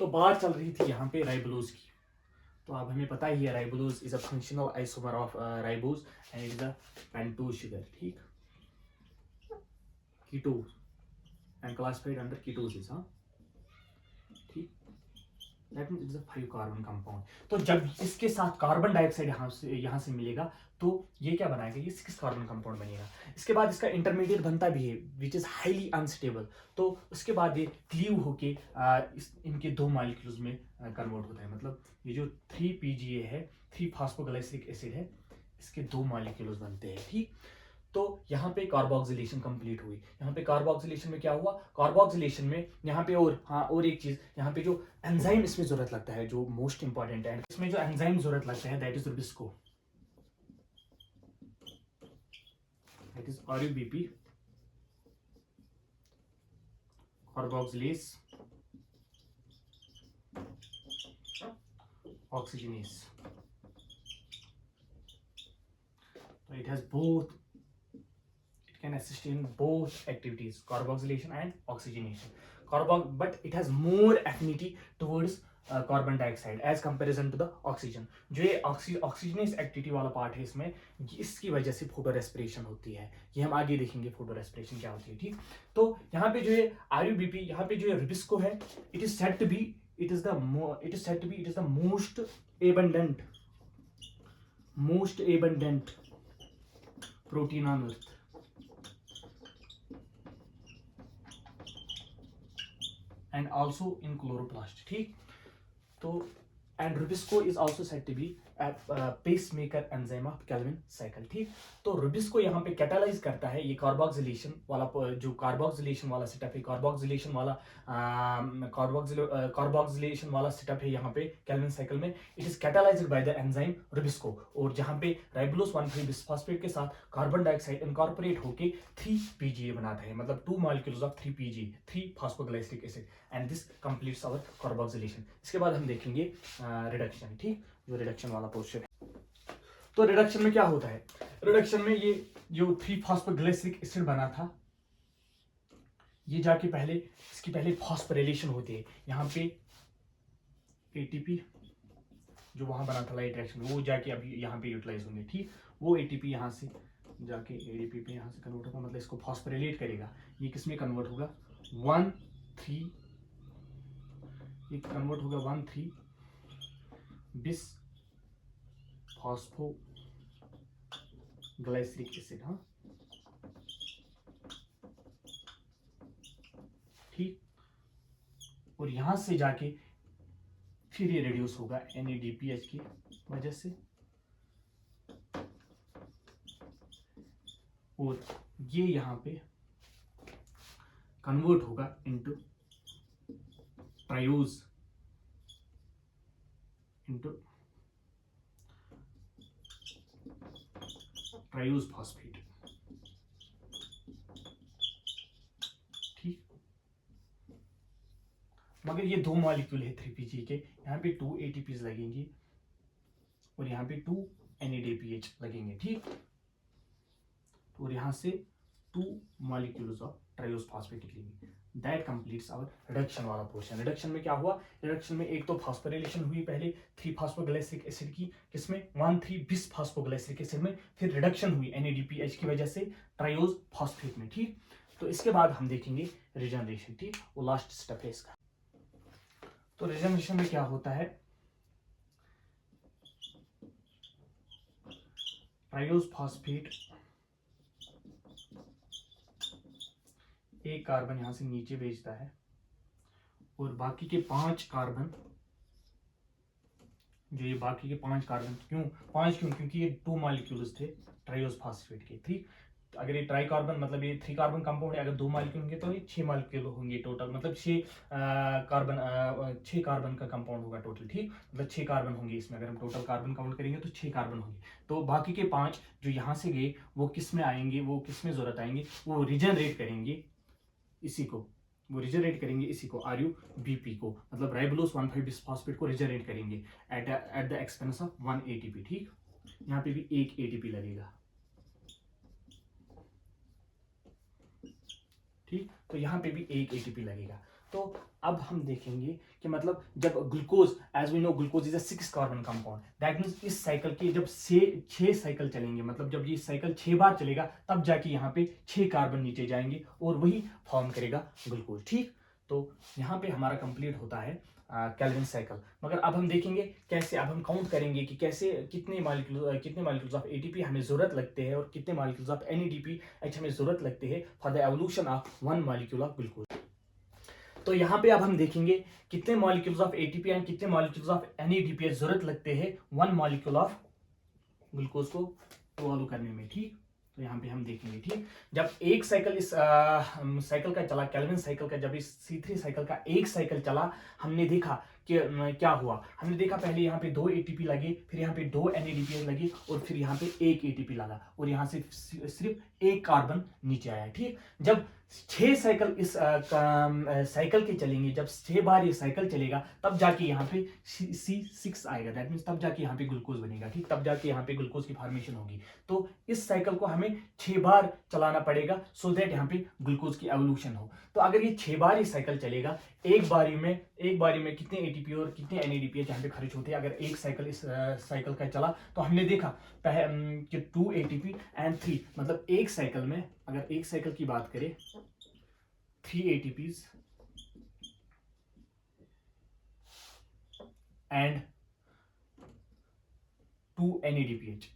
तो बात चल रही थी यहाँ पे राइबोलोज की। तो अब हमें पता ही है ribulose is a functional isomer of ribose and it is a pentose sugar, ठीक, ketose and classified under ketosis, हाँ ठीक। That means it's a 5 carbon compound. तो जब इसके साथ कार्बन डाइऑक्साइड यहाँ से मिलेगा तो ये क्या बनाएगा, ये 6 कार्बन कंपाउंड बनेगा। इसके बाद इसका इंटरमीडिएट बनता भी है विच इज हाईली अनस्टेबल। तो उसके बाद ये क्लीव होके इनके 2 मॉलिक्यूल्स में कन्वर्ट होता है। मतलब ये जो 3PGA है, 3 फास्फोग्लाइसिक एसिड है, इसके 2 मॉलिक्यूल्स बनते हैं, ठीक। तो यहाँ पे कार्बोक्सिलेशन कंप्लीट हुई। यहाँ पे कार्बोक्सिलेशन में क्या हुआ, कार्बोक्सिलेशन में यहाँ पे और एक चीज, यहाँ पे जो एंजाइम इसमें जरूरत लगता है जो मोस्ट इंपॉर्टेंट है, इसमें जो एंजाइम जरूरत लगता है that is rubisco, that is RUBP, carboxylase oxygenase. तो it has both, can assist in both activities, carboxylation and oxygenation. But it has more affinity towards carbon dioxide as comparison to the oxygen. जो ये oxygenase activity वाला part है इसमें, इसकी वजह से photo respiration होती है। ये हम आगे देखेंगे फोटो रेस्पिरेशन क्या होती है, ठीक। तो यहाँ पे जो है RUBP, यहाँ पे जो है रुबिस्को है, it is said to be it is the most abundant protein on earth and also in chloroplast, ठीक। तो and Rubisco is also said to be a pacemaker enzyme of Calvin cycle, ठीक। तो Rubisco यहाँ पे catalyse करता है ये carboxylation वाला, जो कार्बोक्सिलेशन वाला सेटअप है, कार्बोक्सिलेशन वाला सेटअप है यहाँ पे कैल्विन साइकिल में, it is catalysed by the enzyme Rubisco। और जहाँ पे राइबोलोज 1,3 बिसफॉस्फेट के साथ कार्बन डाइऑक्साइड इनकॉर्पोरेट होके 3PGA बनाता है, मतलब 2 molecules of 3PGA, 3 phosphoglyceric acid, and this completes our carboxylation. इसके बाद हम देखेंगे रिडक्शन, ठीक, जो रिडक्शन वाला पोर्शन है। तो रिडक्शन में क्या होता है, रिडक्शन में ये जो 3 फास्फोग्लाइसिक एसिड बना था, ये जाके इसकी पहले फास्फोरिलेशन होती है। यहाँ पे ATP जो वहां बना था लाइट रिएक्शन, वो जाके अभी यहाँ पे यूटिलाइज होंगे, ठीक। वो ATP यहाँ से जाके ADP पे यहाँ से कन्वर्ट होगा, मतलब इसको फास्फोरिलेट करेगा। ये किसमें कन्वर्ट होगा, 1,3, ये कन्वर्ट होगा 1,3 बिस फास्फोग्लाइसिक एसिड, हाँ ठीक। और यहां से जाके फिर ये रिड्यूस होगा NADPH की वजह से, और ये यहां पे कन्वर्ट होगा इनटू ट्रायोज फॉस्फेट, ठीक। मगर ये 2 मॉलिक्यूल है 3PG के, यहाँ पे 2 ATPs लगेंगी और यहाँ पे 2 NADPH लगेंगे, ठीक। और यहाँ से 2 मॉलिक्यूल्स ऑफ ट्रायोज फॉस्फेट निकलेंगे। दैट कंप्लीट्स आवर रिडक्शन वाला पोर्शन। रिडक्शन में क्या हुआ, रिडक्शन में एक तो फास्फोरिलेशन हुई पहले 3 फास्फोग्लाइसिक एसिड की, किसमें 1,3 बिस फास्फोग्लाइसिक एसिड में, फिर रिडक्शन हुई NADPH की वजह से ट्रायोज फॉस्फेट में, ठीक। तो इसके बाद हम देखेंगे रिजनरेशन, ठीक, वो लास्ट स्टेप है इसका। तो रिजनरेशन में क्या होता है, ट्रायोज फॉस्फेट एक कार्बन यहां से नीचे भेजता है और बाकी के 5 कार्बन, जो ये बाकी के 5 कार्बन, क्यों 5, क्योंकि ये 2 मॉलिक्यूल्स थे ट्रायोज फॉस्फेट के, ठीक। तो अगर ये ट्राई कार्बन, मतलब ये 3 कार्बन कंपाउंड है, अगर 2 मॉलिक्यूल होंगे तो ये 6 मॉलिक्यूल होंगे टोटल, मतलब 6 कार्बन का कंपाउंड होगा टोटल, ठीक। मतलब 6 कार्बन होंगे इसमें, अगर हम टोटल कार्बन काउंट करेंगे तो 6 कार्बन होंगे। तो बाकी के 5 जो यहाँ से गए वो किस में आएंगे, वो किस में जरूरत आएंगे, वो रिजनरेट करेंगे इसी को, RUBP को, मतलब राइबोलोज 1,5 बिसफॉस्फेट को रिजनरेट करेंगे at the expense of 1 ATP, ठीक। यहाँ पे भी 1 ATP लगेगा, ठीक। तो यहाँ पे भी 1 ATP लगेगा। तो अब हम देखेंगे कि मतलब जब glucose, as we know glucose is a 6 carbon compound, that means इस साइकिल के जब 6 साइकिल चलेंगे, मतलब जब ये साइकिल 6 बार चलेगा तब जाके यहाँ पे 6 कार्बन नीचे जाएंगे और वही फॉर्म करेगा ग्लूकोज। ठीक, तो यहाँ पे हमारा कंप्लीट होता है केल्विन साइकिल। मगर अब हम देखेंगे कैसे, अब हम काउंट करेंगे कि कैसे कितने मॉलिक्यूल्स ऑफ एटीपी हमें जरूरत लगते हैं और कितने मॉलिक्यूल्स ऑफ एनएडीपीएच हमें जरूरत लगते हैं for the evolution of one molecule of glucose. तो यहाँ पे अब हम देखेंगे कितने मॉलिक्यूल्स ऑफ एटीपी एंड कितने मॉलिक्यूल्स ऑफ एनएडीपीएच जरूरत लगते हैं वन मॉलिक्यूल ऑफ ग्लूकोज को इवॉल्व करने में। ठीक, तो यहाँ पे हम देखेंगे। ठीक, जब एक साइकिल इस साइकिल का चला, केल्विन साइकिल का, जब इस C3 साइकिल का एक साइकिल चला, हमने देखा कि क्या हुआ। हमने देखा पहले यहाँ पे 2 एटीपी लगे, फिर यहाँ पे 2 एनएडीपीएच लगे और फिर यहाँ पे 1 एटीपी लगा और यहाँ से सिर्फ 1 कार्बन नीचे आया। ठीक, जब 6 साइकिल इस साइकिल के चलेंगे, जब 6 बार ये साइकिल चलेगा तब जाके यहाँ पे C6 आएगा, दैट मीन्स तब जाके यहाँ पे ग्लूकोज बनेगा। ठीक, तब जाके यहाँ पे ग्लूकोज की फॉर्मेशन होगी। तो इस साइकिल को हमें 6 बार चलाना पड़ेगा सो दैट यहाँ पे ग्लूकोज की एवोल्यूशन हो। तो अगर ये 6 बार ये साइकिल चलेगा, एक बारी में कितने एटीपी और कितने एनएडीपीएच यहाँ पे खर्च होते हैं। अगर एक साइकिल इस साइकिल का चला तो हमने देखा कि 2 एटीपी एंड 3, मतलब एक साइकिल में, अगर एक साइकिल की बात करें, 3 एटीपीज एंड 2 एनएडीपीएच।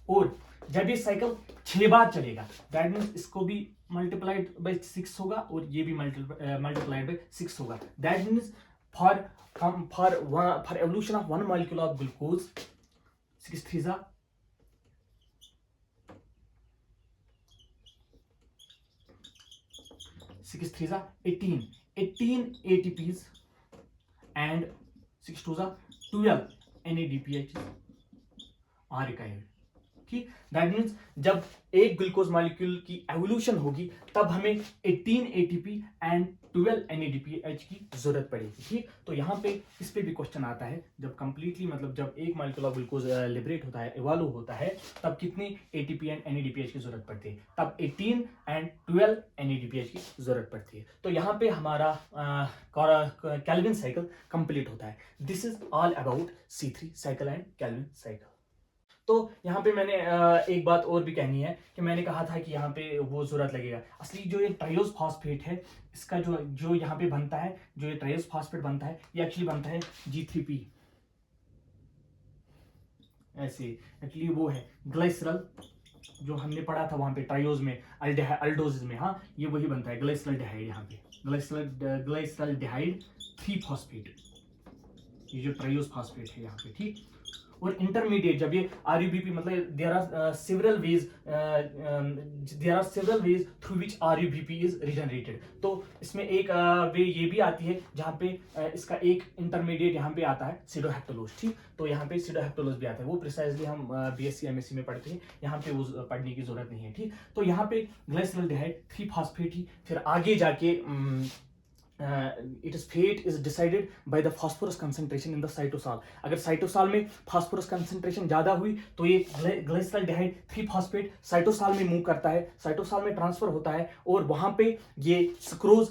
और जब ये साइकिल 6 बार चलेगा, दैट मीन्स इसको भी मल्टीप्लाइड बाय 6 होगा और ये भी मल्टीप्लाइड बाय 6 होगा। That means for evolution of one molecule of glucose 6 3 18 ATPs and 6 2 12 NADPH are required। ठीक, दैट मीन्स जब एक ग्लूकोज मॉलिक्यूल की एवोल्यूशन होगी तब हमें 18 एटीपी एंड 12 एनएडीपीएच की जरूरत पड़ेगी। ठीक, तो यहाँ पे इस पे भी क्वेश्चन आता है, जब कंप्लीटली मतलब जब एक मॉलिक्यूल ऑफ ग्लूकोज लिबरेट होता है, इवॉल्व होता है, तब कितने एटीपी एंड एनएडीपीएच की जरूरत पड़ती है, तब 18 एंड 12 एनएडीपीएच की जरूरत पड़ती है। तो यहाँ पे हमारा केल्विन साइकिल कंप्लीट होता है। This is all about C3 cycle and Calvin cycle. तो यहाँ पे मैंने एक बात और भी कहनी है कि मैंने कहा था कि यहाँ पे वो जरूरत लगेगा, असली जो ये ट्रायोज फॉस्फेट है, इसका जो यहाँ पे बनता है, जो ये ट्रायोज फॉस्फेट बनता है, ये एक्चुअली बनता है G3P। ऐसे एक्चुअली वो है ग्लाइसरल, जो हमने पढ़ा था वहां पे ट्रायोज में, अल्डोज में, हाँ, ये वही बनता है ग्लाइसरल डिहाइड। यहाँ पे ग्लाइसरल डिहाइड 3 फॉस्फेट, ये जो ट्रायोज फॉस्फेट है यहाँ पे। ठीक, और इंटरमीडिएट जब ये RUBP, मतलब there are several ways through which RUBP is regenerated. तो इसमें एक वे ये भी आती है जहाँ पे इसका एक इंटरमीडिएट यहाँ पे आता है सिडोहेप्टोलोज। ठीक, तो यहाँ पे सिडोहेप्टोलोज भी आता है, वो प्रिसाइजली हम BSc MSc में पढ़ते हैं, यहाँ पे वो पढ़ने की जरूरत नहीं है। ठीक, तो यहाँ पे ग्लाइसरल्डिहाइड 3 फॉस्फेट ही, फिर आगे जाके its fate is decided by the phosphorus concentration in the cytosol। अगर साइटोसॉल में फास्फोरस कंसंट्रेशन ज्यादा हुई तो ये ग्लाइसरल्डिहाइड 3 फॉस्फेट साइटोसॉल में मूव करता है, साइटोसॉल में ट्रांसफर होता है और वहां पे ये स्क्रोज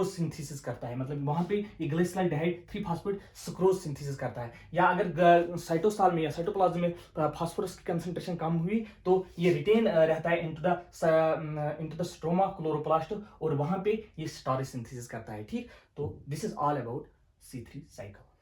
सिंथेसिस करता है, मतलब वहां पे ये ग्लाइसरल्डिहाइड 3 फॉस्फेट स्क्रोज सिंथेसिस करता है। या अगर साइटोसॉल में या साइटोप्लाज्म में फास्फोरस की कंसंट्रेशन कम हुई तो ये रिटेन रहता है इनटू द स्ट्रोमा क्लोरोप्लास्ट और वहां पे ये स्टारेज सिंथेसिस करता है। ठीक, तो this is all about C3 cycle.